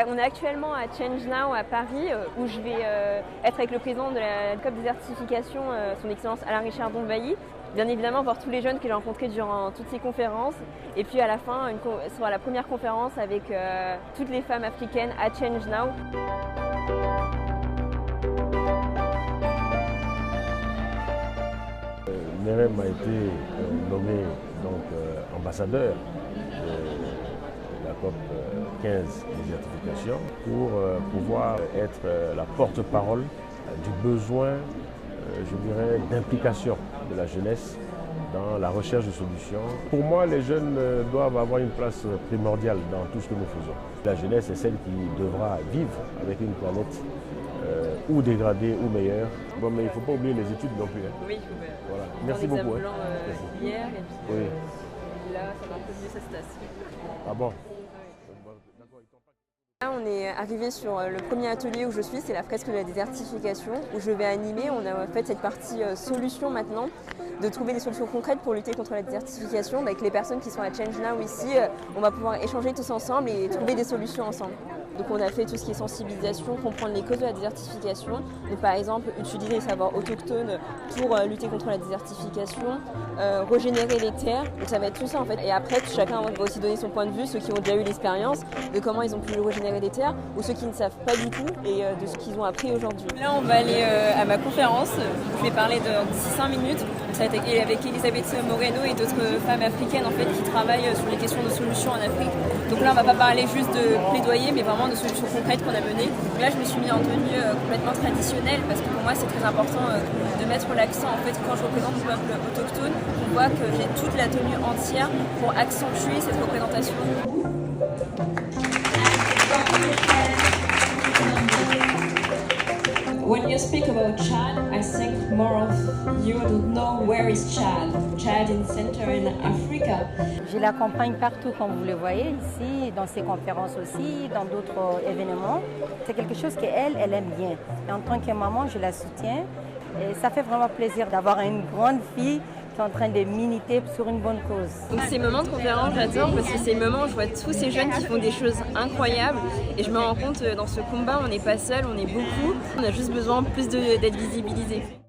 On est actuellement à Change Now à Paris où je vais être avec le président de la COP Désertification, son Excellence Alain Richardon Bailly. Bien évidemment voir tous les jeunes que j'ai rencontrés durant toutes ces conférences. Et puis à la fin, ce sera la première conférence avec toutes les femmes africaines à Change Now. Merem a été nommé ambassadeur de la COP 15 désertification pour pouvoir être la porte-parole du besoin, je dirais, d'implication de la jeunesse dans la recherche de solutions. Pour moi, les jeunes doivent avoir une place primordiale dans tout ce que nous faisons. La jeunesse est celle qui devra vivre avec une planète ou dégradée ou meilleure. Bon, mais il ne faut pas oublier les études non plus. Hein. Oui, il faut. Voilà. Merci beaucoup. Blanc, hier, et puis oui. là, ça va un peu mieux, ça se tasse. Ah bon? Là, on est arrivé sur le premier atelier où je suis, c'est la fresque de la désertification, où je vais animer. On a fait cette partie solution maintenant, de trouver des solutions concrètes pour lutter contre la désertification. Avec les personnes qui sont à Change Now ici, on va pouvoir échanger tous ensemble et trouver des solutions ensemble. Donc on a fait tout ce qui est sensibilisation, comprendre les causes de la désertification. Donc par exemple, utiliser les savoirs autochtones pour lutter contre la désertification, régénérer les terres. Donc ça va être tout ça en fait. Et après, chacun va aussi donner son point de vue, ceux qui ont déjà eu l'expérience de comment ils ont pu régénérer les terres ou ceux qui ne savent pas du tout et de ce qu'ils ont appris aujourd'hui. Là, on va aller à ma conférence. Je vais parler d'ici 5 minutes. Ça va être avec Elisabeth Moreno et d'autres femmes africaines en fait, qui travaillent sur les questions de solutions en Afrique. Donc là, on ne va pas parler juste de plaidoyer, mais vraiment de solutions concrètes qu'on a menées. Donc là, je me suis mis en tenue complètement traditionnelle parce que pour moi, c'est très important de mettre l'accent. En fait, quand je représente le peuple autochtone, on voit que j'ai toute la tenue entière pour accentuer cette représentation. When you speak about Chad, I think more of you don't know where is Chad. Chad in Central Africa. Je l'accompagne partout, comme vous le voyez ici, dans ses conférences aussi, dans d'autres événements. C'est quelque chose qu'elle aime bien. Et en tant que maman, je la soutiens. Et ça fait vraiment plaisir d'avoir une grande fille qui est en train de militer sur une bonne cause. Donc ces moments de conférence, j'adore parce que c'est les moments où je vois tous ces jeunes qui font des choses incroyables et je me rends compte dans ce combat, on n'est pas seul, on est beaucoup. On a juste besoin plus d'être visibilisés.